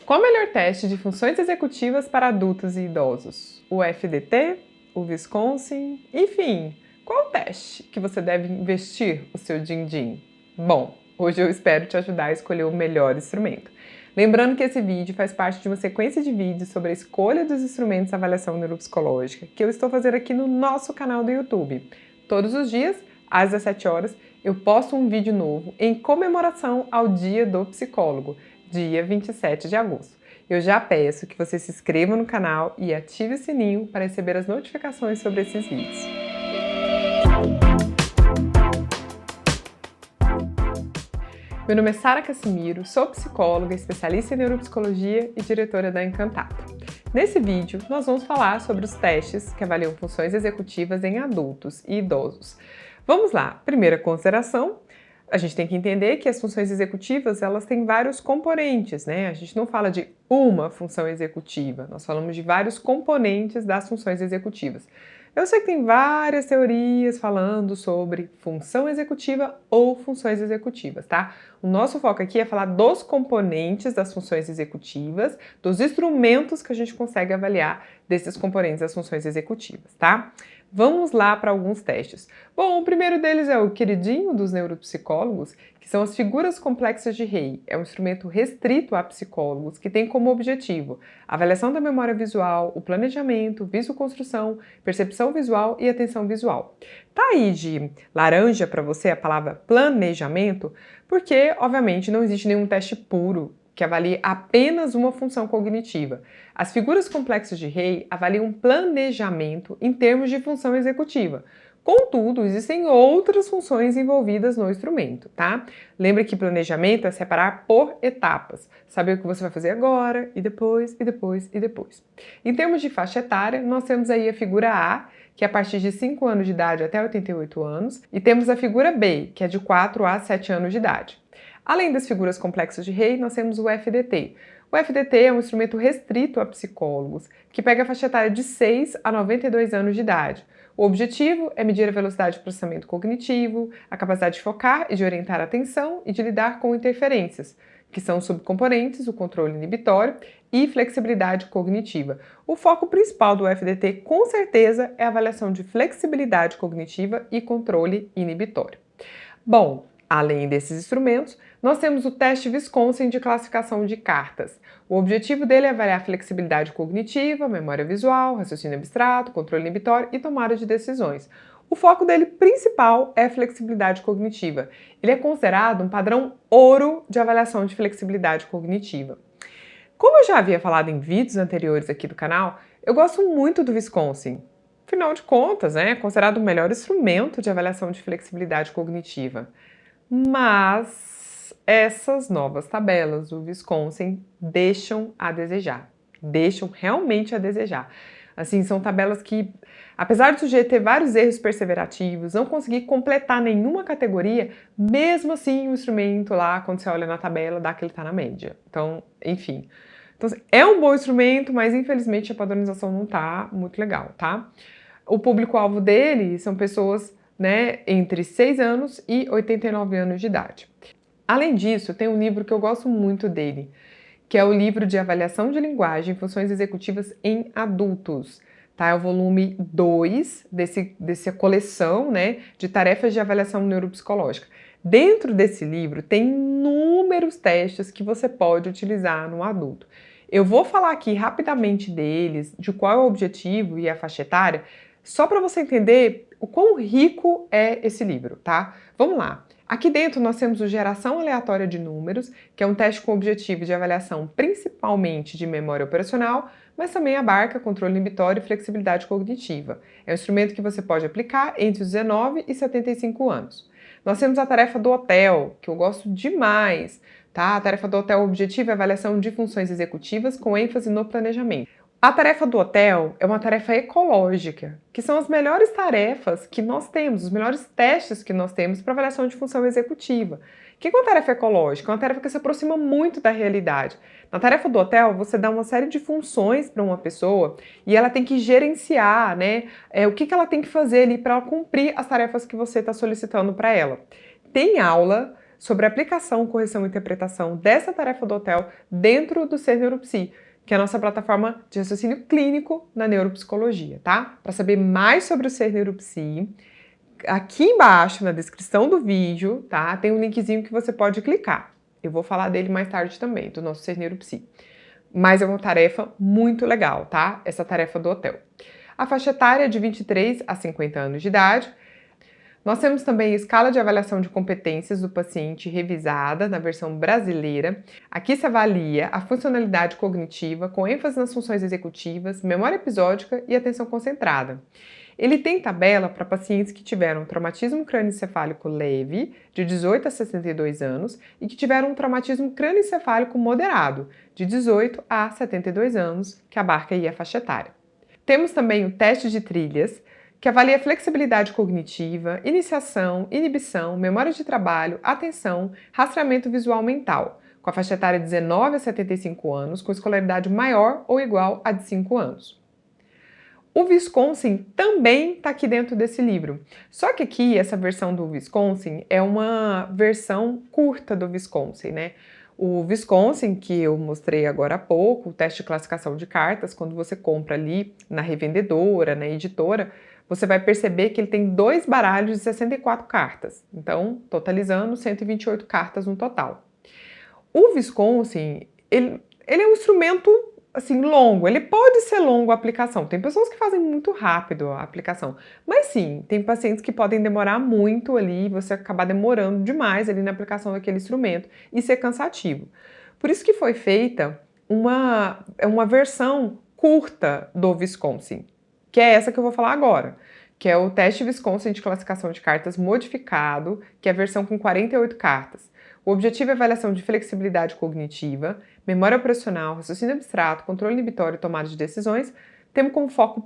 Qual o melhor teste de funções executivas para adultos e idosos? O FDT? O Wisconsin? Enfim, qual o teste que você deve investir o seu din-din? Bom, hoje eu espero te ajudar a escolher o melhor instrumento. Lembrando que esse vídeo faz parte de uma sequência de vídeos sobre a escolha dos instrumentos de avaliação neuropsicológica que eu estou fazendo aqui no nosso canal do YouTube. Todos os dias, às 17 horas, eu posto um vídeo novo em comemoração ao Dia do Psicólogo, dia 27 de agosto. Eu já peço que você se inscreva no canal e ative o sininho para receber as notificações sobre esses vídeos. Meu nome é Sara Cassimiro, sou psicóloga, especialista em neuropsicologia e diretora da Encantato. Nesse vídeo, nós vamos falar sobre os testes que avaliam funções executivas em adultos e idosos. Vamos lá, primeira consideração. A gente tem que entender que as funções executivas, elas têm vários componentes, né? A gente não fala de uma função executiva, nós falamos de vários componentes das funções executivas. Eu sei que tem várias teorias falando sobre função executiva ou funções executivas, tá? O nosso foco aqui é falar dos componentes das funções executivas, dos instrumentos que a gente consegue avaliar desses componentes das funções executivas, tá? Vamos lá para alguns testes. Bom, o primeiro deles é o queridinho dos neuropsicólogos, que são as figuras complexas de Rey. É um instrumento restrito a psicólogos que tem como objetivo a avaliação da memória visual, o planejamento, visoconstrução, percepção visual e atenção visual. Tá aí de laranja para você a palavra planejamento, porque, obviamente, não existe nenhum teste puro que avalie apenas uma função cognitiva. As figuras complexas de Rey avaliam planejamento em termos de função executiva. Contudo, existem outras funções envolvidas no instrumento, tá? Lembre que planejamento é separar por etapas. Saber o que você vai fazer agora, e depois, e depois, e depois. Em termos de faixa etária, nós temos aí a figura A, que é a partir de 5 anos de idade até 88 anos, e temos a figura B, que é de 4 a 7 anos de idade. Além das figuras complexas de Rey, nós temos o FDT. O FDT é um instrumento restrito a psicólogos, que pega a faixa etária de 6 a 92 anos de idade. O objetivo é medir a velocidade de processamento cognitivo, a capacidade de focar e de orientar a atenção e de lidar com interferências, que são subcomponentes, o controle inibitório e flexibilidade cognitiva. O foco principal do FDT, com certeza, é a avaliação de flexibilidade cognitiva e controle inibitório. Bom, além desses instrumentos, nós temos o teste Wisconsin de classificação de cartas. O objetivo dele é avaliar a flexibilidade cognitiva, memória visual, raciocínio abstrato, controle inibitório e tomada de decisões. O foco dele principal é a flexibilidade cognitiva. Ele é considerado um padrão ouro de avaliação de flexibilidade cognitiva. Como eu já havia falado em vídeos anteriores aqui do canal, eu gosto muito do Wisconsin. Afinal de contas, é considerado o melhor instrumento de avaliação de flexibilidade cognitiva. Mas essas novas tabelas do Wisconsin deixam a desejar, deixam realmente a desejar. Assim, são tabelas que, apesar do sujeito ter vários erros perseverativos, não conseguir completar nenhuma categoria, mesmo assim o instrumento lá, quando você olha na tabela, dá que ele está na média. Então, enfim. Então, é um bom instrumento, mas infelizmente a padronização não está muito legal, tá? O público-alvo dele são pessoas, né, entre 6 anos e 89 anos de idade. Além disso, tem um livro que eu gosto muito dele, que é o livro de avaliação de linguagem e funções executivas em adultos. Tá? É o volume 2 dessa coleção, né, de tarefas de avaliação neuropsicológica. Dentro desse livro tem inúmeros testes que você pode utilizar no adulto. Eu vou falar aqui rapidamente deles, de qual é o objetivo e a faixa etária, só para você entender o quão rico é esse livro, tá? Vamos lá. Aqui dentro nós temos o Geração Aleatória de Números, que é um teste com objetivo de avaliação principalmente de memória operacional, mas também abarca controle inibitório e flexibilidade cognitiva. É um instrumento que você pode aplicar entre os 19 e 75 anos. Nós temos a tarefa do hotel, que eu gosto demais, tá? A tarefa do hotel, o objetivo é a avaliação de funções executivas com ênfase no planejamento. A tarefa do hotel é uma tarefa ecológica, que são as melhores tarefas que nós temos, os melhores testes que nós temos para avaliação de função executiva. O que é uma tarefa ecológica? É uma tarefa que se aproxima muito da realidade. Na tarefa do hotel, você dá uma série de funções para uma pessoa e ela tem que gerenciar, né, o que ela tem que fazer ali para ela cumprir as tarefas que você está solicitando para ela. Tem aula sobre a aplicação, correção e interpretação dessa tarefa do hotel dentro do Ser Neuropsi, que é a nossa plataforma de raciocínio clínico na neuropsicologia, tá? Para saber mais sobre o Ser Neuropsi, aqui embaixo na descrição do vídeo, tá? Tem um linkzinho que você pode clicar. Eu vou falar dele mais tarde também, do nosso Ser Neuropsi. Mas é uma tarefa muito legal, tá? Essa tarefa do hotel. A faixa etária é de 23 a 50 anos de idade. Nós temos também a escala de avaliação de competências do paciente revisada na versão brasileira. Aqui se avalia a funcionalidade cognitiva com ênfase nas funções executivas, memória episódica e atenção concentrada. Ele tem tabela para pacientes que tiveram traumatismo crânioencefálico leve, de 18 a 62 anos, e que tiveram um traumatismo crânioencefálico moderado, de 18 a 72 anos, que abarca aí a faixa etária. Temos também o teste de trilhas, que avalia flexibilidade cognitiva, iniciação, inibição, memória de trabalho, atenção, rastreamento visual mental, com a faixa etária de 19 a 75 anos, com escolaridade maior ou igual a de 5 anos. O Wisconsin também está aqui dentro desse livro, só que aqui essa versão do Wisconsin é uma versão curta do Wisconsin, né? O Wisconsin, que eu mostrei agora há pouco, o teste de classificação de cartas, quando você compra ali na revendedora, na editora, você vai perceber que ele tem 2 baralhos de 64 cartas, então totalizando 128 cartas no total. O Wisconsin, ele é um instrumento assim longo, ele pode ser longo a aplicação, tem pessoas que fazem muito rápido a aplicação, mas sim, tem pacientes que podem demorar muito ali, você acabar demorando demais ali na aplicação daquele instrumento e ser cansativo. Por isso que foi feita uma versão curta do Wisconsin, que é essa que eu vou falar agora, que é o teste Wisconsin de classificação de cartas modificado, que é a versão com 48 cartas. O objetivo é a avaliação de flexibilidade cognitiva, memória operacional, raciocínio abstrato, controle inibitório e tomada de decisões, tendo como foco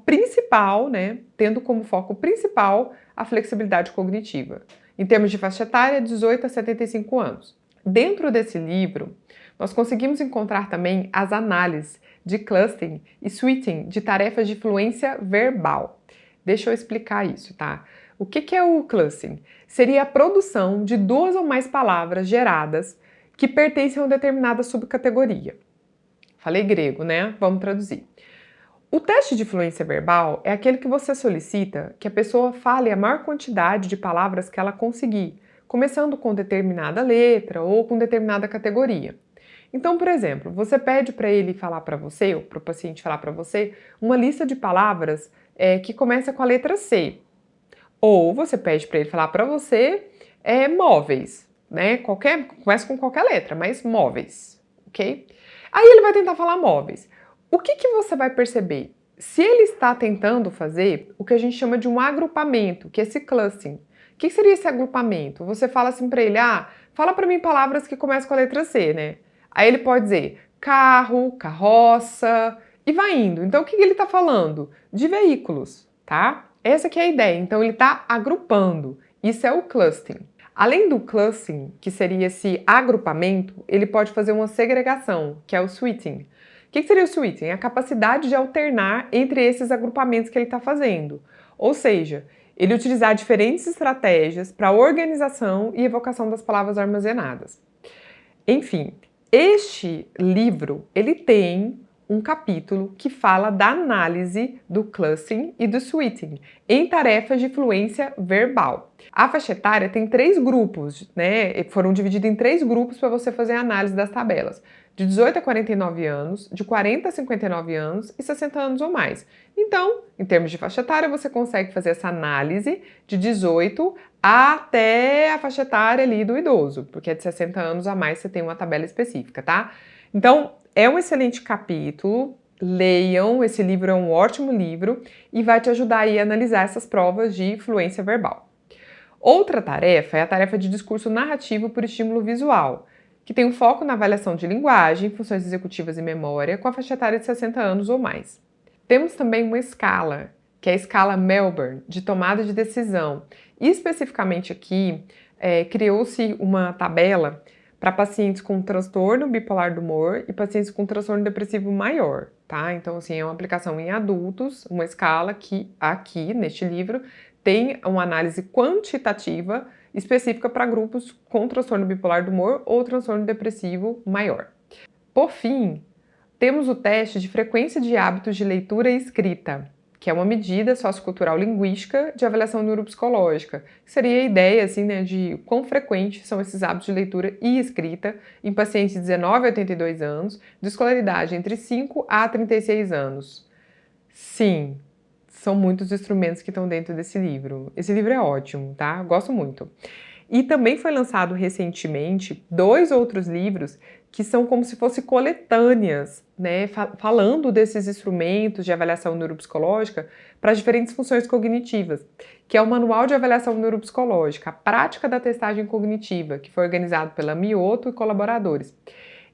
principal a flexibilidade cognitiva. Em termos de faixa etária, 18 a 75 anos. Dentro desse livro, nós conseguimos encontrar também as análises de clustering e switching de tarefas de fluência verbal. Deixa eu explicar isso, tá? O que é o clustering? Seria a produção de 2 ou mais palavras geradas que pertencem a uma determinada subcategoria. Falei grego, né? Vamos traduzir. O teste de fluência verbal é aquele que você solicita que a pessoa fale a maior quantidade de palavras que ela conseguir, começando com determinada letra ou com determinada categoria. Então, por exemplo, você pede para ele falar para você, ou para o paciente falar para você, uma lista de palavras que começa com a letra C. Ou você pede para ele falar para você móveis, né? Começa com qualquer letra, mas móveis, ok? Aí ele vai tentar falar móveis. O que você vai perceber? Se ele está tentando fazer o que a gente chama de um agrupamento, que é esse clustering. O que seria esse agrupamento? Você fala assim para ele, fala para mim palavras que começam com a letra C, né? Aí ele pode dizer carro, carroça e vai indo. Então o que ele está falando? De veículos, tá? Essa que é a ideia. Então ele está agrupando. Isso é o clustering. Além do clustering, que seria esse agrupamento, ele pode fazer uma segregação, que é o switching. O que seria o switching? É a capacidade de alternar entre esses agrupamentos que ele está fazendo. Ou seja, ele utilizar diferentes estratégias para a organização e evocação das palavras armazenadas. Enfim, este livro, ele tem um capítulo que fala da análise do clustering e do switching em tarefas de fluência verbal. A faixa etária tem 3 grupos, né? Foram divididos em 3 grupos para você fazer a análise das tabelas. De 18 a 49 anos, de 40 a 59 anos e 60 anos ou mais. Então, em termos de faixa etária, você consegue fazer essa análise de 18 até a faixa etária ali do idoso, porque é de 60 anos a mais você tem uma tabela específica, tá? Então, é um excelente capítulo, leiam, esse livro é um ótimo livro e vai te ajudar aí a analisar essas provas de fluência verbal. Outra tarefa é a tarefa de discurso narrativo por estímulo visual, que tem um foco na avaliação de linguagem, funções executivas e memória, com a faixa etária de 60 anos ou mais. Temos também uma escala, que é a escala Melbourne, de tomada de decisão. E especificamente aqui, criou-se uma tabela para pacientes com transtorno bipolar do humor e pacientes com transtorno depressivo maior, tá? Então, assim, é uma aplicação em adultos, uma escala que aqui, neste livro, tem uma análise quantitativa específica para grupos com transtorno bipolar do humor ou transtorno depressivo maior. Por fim, temos o teste de frequência de hábitos de leitura e escrita, que é uma medida sociocultural linguística de avaliação neuropsicológica. Seria a ideia assim, né, de quão frequentes são esses hábitos de leitura e escrita em pacientes de 19 a 82 anos, de escolaridade entre 5 a 36 anos. Sim, são muitos instrumentos que estão dentro desse livro. Esse livro é ótimo, tá? Gosto muito. E também foi lançado recentemente 2 outros livros que são como se fossem coletâneas, né, falando desses instrumentos de avaliação neuropsicológica para as diferentes funções cognitivas, que é o Manual de Avaliação Neuropsicológica, a Prática da Testagem Cognitiva, que foi organizado pela Mioto e colaboradores.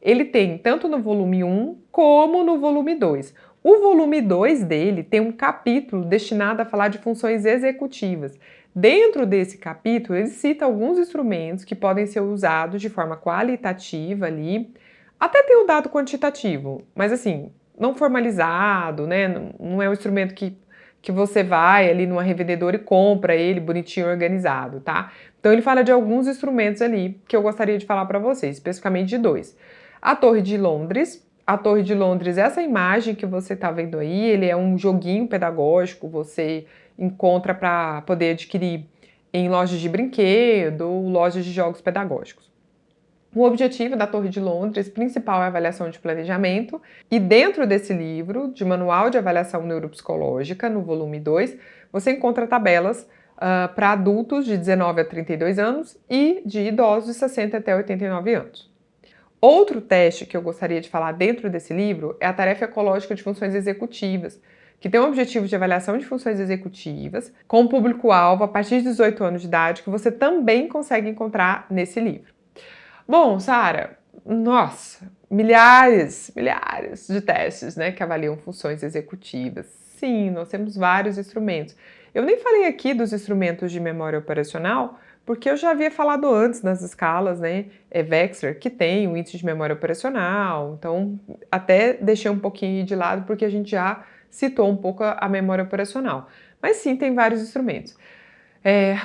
Ele tem tanto no volume 1 como no volume 2. O volume 2 dele tem um capítulo destinado a falar de funções executivas. Dentro desse capítulo, ele cita alguns instrumentos que podem ser usados de forma qualitativa ali, até tem o dado quantitativo, mas assim, não formalizado, né? Não é um instrumento que você vai ali numa revendedora e compra ele bonitinho organizado, tá? Então ele fala de alguns instrumentos ali que eu gostaria de falar para vocês, especificamente de 2. A Torre de Londres. A Torre de Londres, essa imagem que você está vendo aí, ele é um joguinho pedagógico, você encontra para poder adquirir em lojas de brinquedo ou lojas de jogos pedagógicos. O objetivo da Torre de Londres principal é a avaliação de planejamento, e dentro desse livro, de Manual de Avaliação Neuropsicológica, no volume 2, você encontra tabelas para adultos de 19 a 32 anos e de idosos de 60 até 89 anos. Outro teste que eu gostaria de falar dentro desse livro é a tarefa ecológica de funções executivas, que tem o objetivo de avaliação de funções executivas com público-alvo a partir de 18 anos de idade, que você também consegue encontrar nesse livro. Bom, Sara, nossa, milhares de testes, né, que avaliam funções executivas. Sim, nós temos vários instrumentos. Eu nem falei aqui dos instrumentos de memória operacional, porque eu já havia falado antes nas escalas, né, Wechsler, que tem o índice de memória operacional, então até deixei um pouquinho de lado porque a gente já citou um pouco a memória operacional. Mas sim, tem vários instrumentos.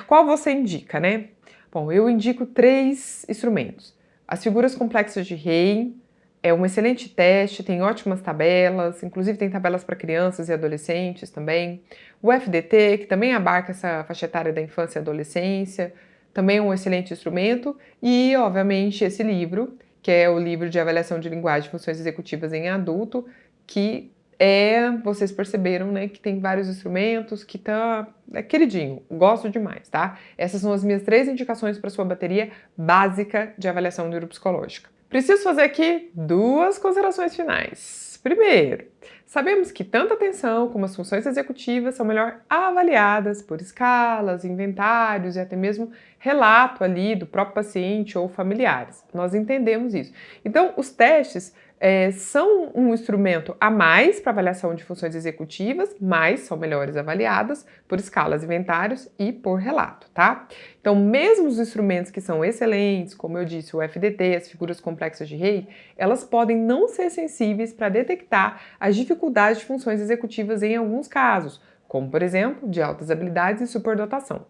Qual você indica, né? Bom, eu indico 3 instrumentos. As figuras complexas de Rey é um excelente teste, tem ótimas tabelas, inclusive tem tabelas para crianças e adolescentes também. O FDT, que também abarca essa faixa etária da infância e adolescência, também é um excelente instrumento. E, obviamente, esse livro, que é o livro de avaliação de linguagem de funções executivas em adulto, que vocês perceberam, né, que tem vários instrumentos, que é queridinho, gosto demais, tá? Essas são as minhas 3 indicações para sua bateria básica de avaliação neuropsicológica. Preciso fazer aqui 2 considerações finais. Primeiro, sabemos que tanto a atenção como as funções executivas são melhor avaliadas por escalas, inventários e até mesmo relato ali do próprio paciente ou familiares. Nós entendemos isso. Então, os testes são um instrumento a mais para avaliação de funções executivas, mas são melhores avaliadas por escalas, inventários e por relato, tá? Então, mesmo os instrumentos que são excelentes, como eu disse, o FDT, as figuras complexas de Rey, elas podem não ser sensíveis para detectar as dificuldades de funções executivas em alguns casos, como, por exemplo, de altas habilidades e superdotação.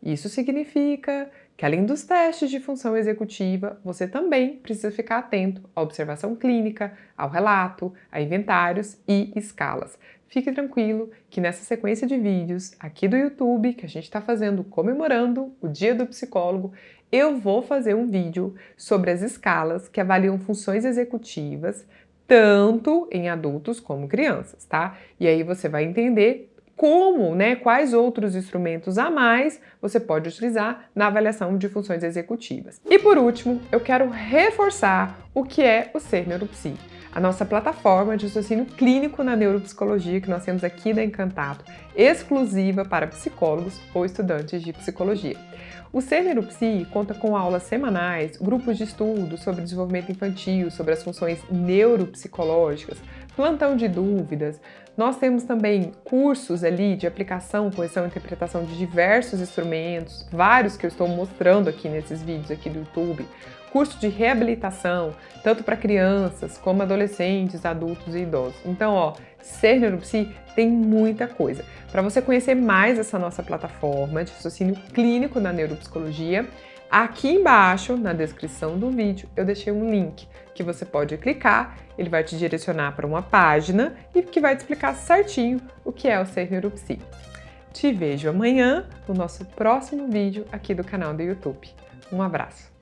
Isso significa que, além dos testes de função executiva, você também precisa ficar atento à observação clínica, ao relato, a inventários e escalas. Fique tranquilo que nessa sequência de vídeos aqui do YouTube, que a gente está fazendo comemorando o Dia do Psicólogo, eu vou fazer um vídeo sobre as escalas que avaliam funções executivas, tanto em adultos como crianças, tá? E aí você vai entender como, né, quais outros instrumentos a mais você pode utilizar na avaliação de funções executivas. E por último, eu quero reforçar o que é o Ser Neuropsi, a nossa plataforma de raciocínio clínico na neuropsicologia que nós temos aqui da Encantato, exclusiva para psicólogos ou estudantes de psicologia. O Ser Neuropsi conta com aulas semanais, grupos de estudo sobre desenvolvimento infantil, sobre as funções neuropsicológicas, plantão de dúvidas. Nós temos também cursos ali de aplicação, correção e interpretação de diversos instrumentos, vários que eu estou mostrando aqui nesses vídeos aqui do YouTube, curso de reabilitação, tanto para crianças como adolescentes, adultos e idosos. Então, ó, Ser Neuropsi tem muita coisa. Para você conhecer mais essa nossa plataforma de raciocínio clínico na neuropsicologia, aqui embaixo, na descrição do vídeo, eu deixei um link que você pode clicar, ele vai te direcionar para uma página e que vai te explicar certinho o que é o Ser Neuropsi. Te vejo amanhã no nosso próximo vídeo aqui do canal do YouTube. Um abraço!